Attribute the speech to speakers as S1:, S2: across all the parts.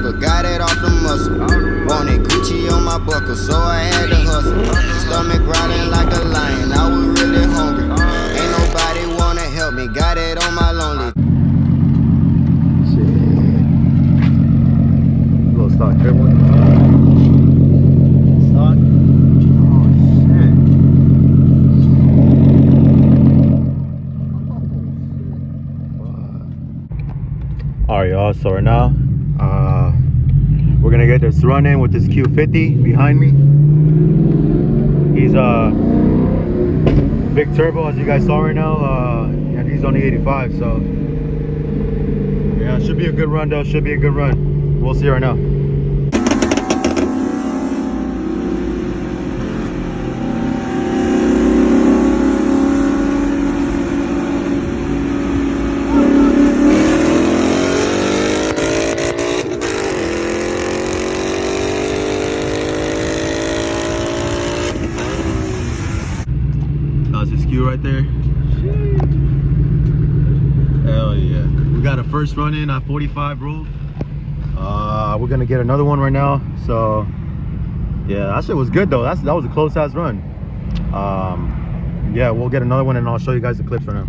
S1: sucker, got it off the muscle. Wanted Gucci on my buckle, so I had to hustle. Stomach growling like a lion, I was really hungry. Ain't nobody wanna help me, got it on my lonely.
S2: Shit. Little stock, everyone. Stock. Alright y'all, so right now we're gonna get this run in with this Q50 behind me. He's big turbo, as you guys saw right now, and he's on the E85, so yeah, should be a good run though, should be a good run. We'll see right now. That's his Q right there. Hell yeah. We got a first run in at 45 roll. We're gonna get another one right now. So yeah, that shit was good though. That was a close ass run. Yeah, we'll get another one and I'll show you guys the clips right now.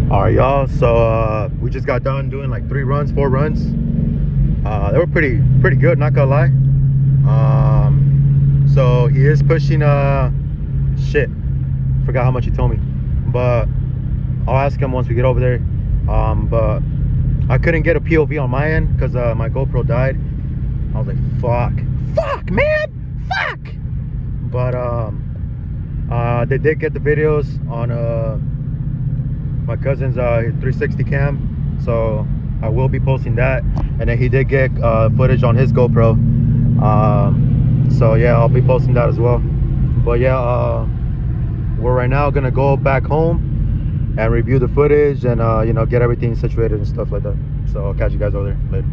S2: Alright y'all, so we just got done doing like 4 runs. They were pretty good, not gonna lie. So he is pushing shit, forgot how much he told me, but I'll ask him once we get over there. But I couldn't get a POV on my end because my GoPro died. I was like, fuck man, fuck. But they did get the videos on my cousin's 360 cam, so I will be posting that. And then he did get footage on his GoPro, so yeah, I'll be posting that as well. But yeah, we're right now gonna go back home and review the footage and you know, get everything situated and stuff like that. So I'll catch you guys over there later.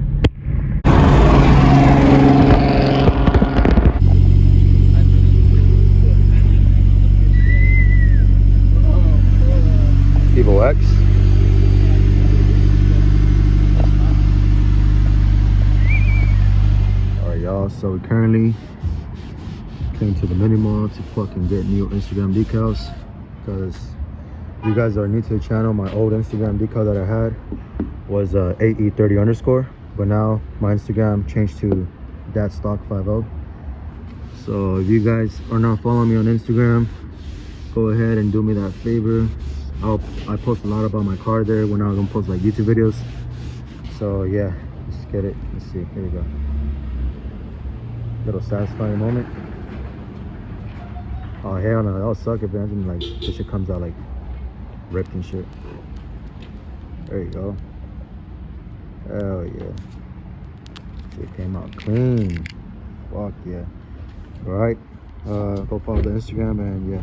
S2: Evo X. Alright y'all, so we currently came to the mini mall to fucking get new Instagram decals, because if you guys are new to the channel, my old Instagram decal that I had was AE30_, but now my Instagram changed to datstock50. So if you guys are not following me on Instagram, go ahead and do me that favor. I post a lot about my car there. We're now gonna post like YouTube videos. So yeah, let's get it. Let's see. Here we go. Little satisfying moment. Oh hell no, that'll suck if anything like this shit comes out like ripped and shit. There you go. Hell yeah. Shit came out clean. Fuck yeah. Alright. Go follow the Instagram and yeah.